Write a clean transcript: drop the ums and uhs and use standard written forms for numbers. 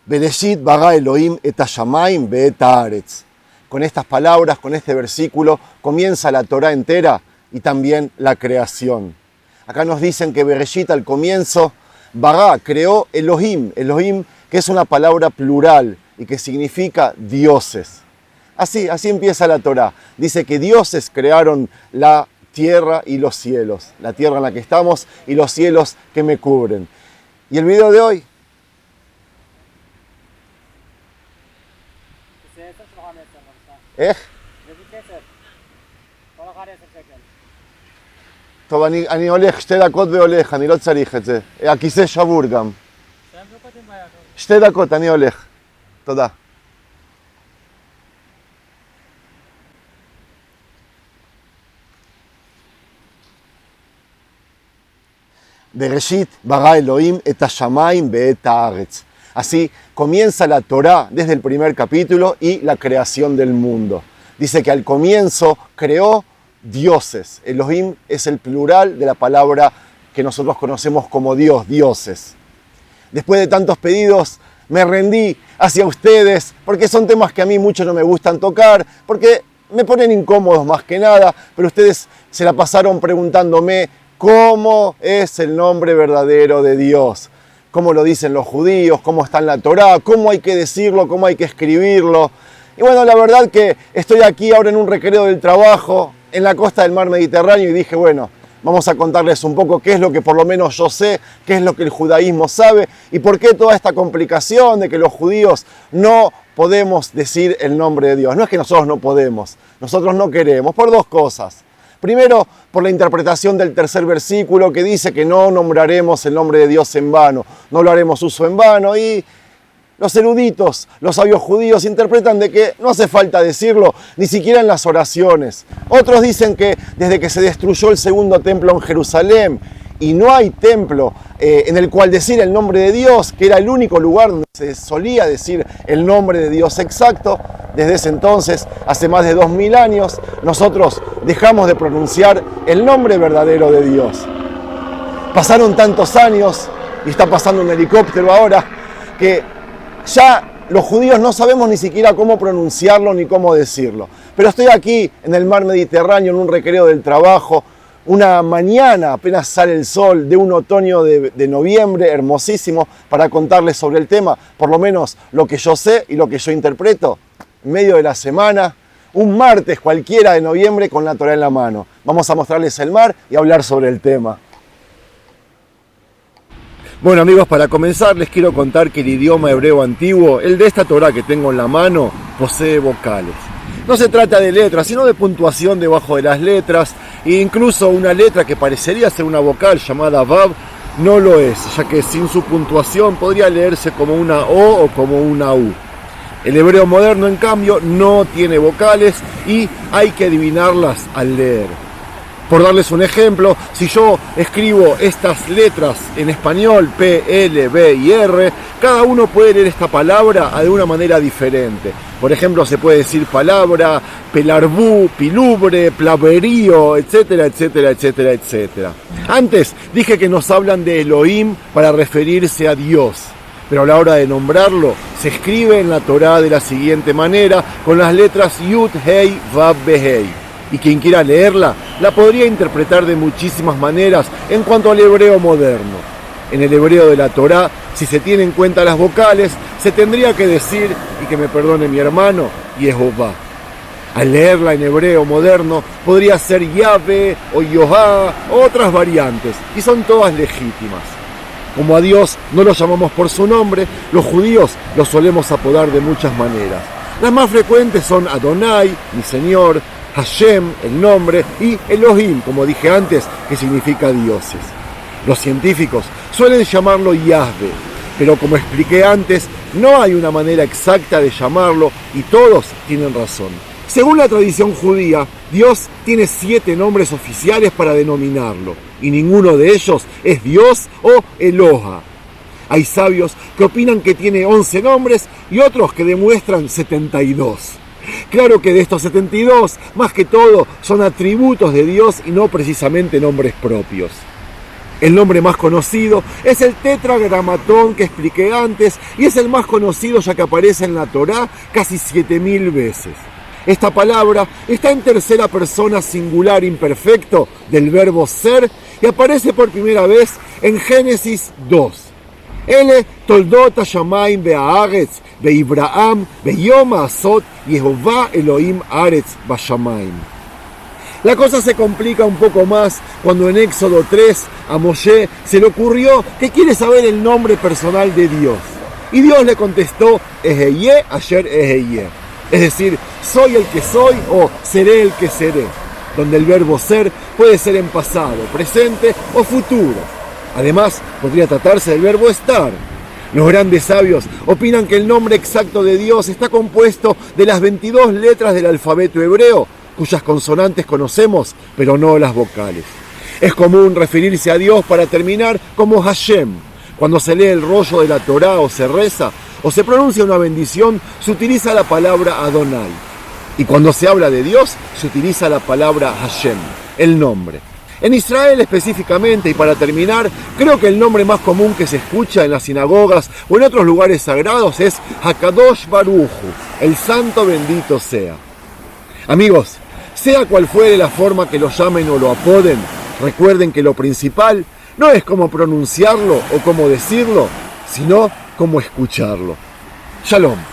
Bereshit bara Elohim et hashamayim ve'et haaretz. Con estas palabras, con este versículo, comienza la Torá entera y también la creación. Acá nos dicen que Bereshit al comienzo, bara, creó Elohim. Elohim, que es una palabra plural y que significa dioses. Así empieza la Torá. Dice que dioses crearon la tierra y los cielos. La tierra en la que estamos y los cielos que me cubren. Y el video de hoy. טוב, אני הולך 2 דקות והולך, אני לא צריך את זה. הכיסא שבור גם. 2 דקות, אני הולך. תודה. בראשית ברא אלוהים את השמיים ואת הארץ. Así comienza la Torá desde el primer capítulo y la creación del mundo. Dice que al comienzo creó dioses. Elohim es el plural de la palabra que nosotros conocemos como Dios, dioses. Después de tantos pedidos, me rendí hacia ustedes, porque son temas que a mí mucho no me gustan tocar, porque me ponen incómodos más que nada, pero ustedes se la pasaron preguntándome cómo es el nombre verdadero de Dios. Cómo lo dicen los judíos, cómo está en la Torá, cómo hay que decirlo, cómo hay que escribirlo. Y bueno, la verdad que estoy aquí ahora en un recreo del trabajo, en la costa del mar Mediterráneo, y dije, bueno, vamos a contarles un poco qué es lo que por lo menos yo sé, qué es lo que el judaísmo sabe, y por qué toda esta complicación de que los judíos no podemos decir el nombre de Dios. No es que nosotros no podemos, nosotros no queremos, por dos cosas. Primero, por la interpretación del tercer versículo que dice que no nombraremos el nombre de Dios en vano, no lo haremos uso en vano, y los eruditos, los sabios judíos interpretan de que no hace falta decirlo ni siquiera en las oraciones. Otros dicen que desde que se destruyó el segundo templo en Jerusalén y no hay templo en el cual decir el nombre de Dios, que era el único lugar donde se solía decir el nombre de Dios exacto, desde ese entonces, hace más de 2000 años, nosotros dejamos de pronunciar el nombre verdadero de Dios. Pasaron tantos años, y está pasando un helicóptero ahora, que ya los judíos no sabemos ni siquiera cómo pronunciarlo ni cómo decirlo. Pero estoy aquí en el mar Mediterráneo, en un recreo del trabajo, una mañana, apenas sale el sol, de un otoño de noviembre, hermosísimo, para contarles sobre el tema, por lo menos lo que yo sé y lo que yo interpreto, en medio de la semana, un martes cualquiera de noviembre con la Torá en la mano. Vamos a mostrarles el mar y hablar sobre el tema. Bueno amigos, para comenzar les quiero contar que el idioma hebreo antiguo, el de esta Torá que tengo en la mano, posee vocales. No se trata de letras, sino de puntuación debajo de las letras, e incluso una letra que parecería ser una vocal llamada Vav, no lo es, ya que sin su puntuación podría leerse como una O o como una U. El hebreo moderno, en cambio, no tiene vocales y hay que adivinarlas al leer. Por darles un ejemplo, si yo escribo estas letras en español, P, L, B y R, cada uno puede leer esta palabra de una manera diferente. Por ejemplo, se puede decir palabra, pelarbú, pilubre, plaverío, etcétera, etcétera, etcétera, etcétera. Antes dije que nos hablan de Elohim para referirse a Dios, pero a la hora de nombrarlo, se escribe en la Torá de la siguiente manera, con las letras Yud, Hei, Vav, Behei. Y quien quiera leerla, la podría interpretar de muchísimas maneras en cuanto al hebreo moderno. En el hebreo de la Torá, si se tienen en cuenta las vocales, se tendría que decir, y que me perdone mi hermano, Yehová. Al leerla en hebreo moderno, podría ser Yahvé o Yohá o otras variantes, y son todas legítimas. Como a Dios no lo llamamos por su nombre, los judíos lo solemos apodar de muchas maneras. Las más frecuentes son Adonai, mi Señor, Hashem, el nombre, y Elohim, como dije antes, que significa dioses. Los científicos suelen llamarlo Yahvé, pero como expliqué antes, no hay una manera exacta de llamarlo y todos tienen razón. Según la tradición judía, Dios tiene 7 nombres oficiales para denominarlo, y ninguno de ellos es Dios o Eloha. Hay sabios que opinan que tiene 11 nombres y otros que demuestran 72. Claro que de estos 72, más que todo, son atributos de Dios y no precisamente nombres propios. El nombre más conocido es el tetragramatón que expliqué antes y es el más conocido ya que aparece en la Torá casi 7000 veces. Esta palabra está en tercera persona singular imperfecto del verbo ser y aparece por primera vez en Génesis 2. Ele toldot hashamayim be'haaretz be'Ibraham be'yom ha'asot Yehová Elohim haaretz ba'shamayim. La cosa se complica un poco más cuando en Éxodo 3 a Moshe se le ocurrió que quiere saber el nombre personal de Dios. Y Dios le contestó, Eheye asher eheye. Es decir, soy el que soy o seré el que seré, donde el verbo ser puede ser en pasado, presente o futuro. Además, podría tratarse del verbo estar. Los grandes sabios opinan que el nombre exacto de Dios está compuesto de las 22 letras del alfabeto hebreo, cuyas consonantes conocemos, pero no las vocales. Es común referirse a Dios para terminar como Hashem. Cuando se lee el rollo de la Torá o se reza, o se pronuncia una bendición, se utiliza la palabra Adonai. Y cuando se habla de Dios, se utiliza la palabra Hashem, el nombre. En Israel específicamente, y para terminar, creo que el nombre más común que se escucha en las sinagogas o en otros lugares sagrados es Hakadosh Baruj Hu, el santo bendito sea. Amigos, sea cual fuere la forma que lo llamen o lo apoden, recuerden que lo principal no es cómo pronunciarlo o cómo decirlo, sino cómo escucharlo. Shalom.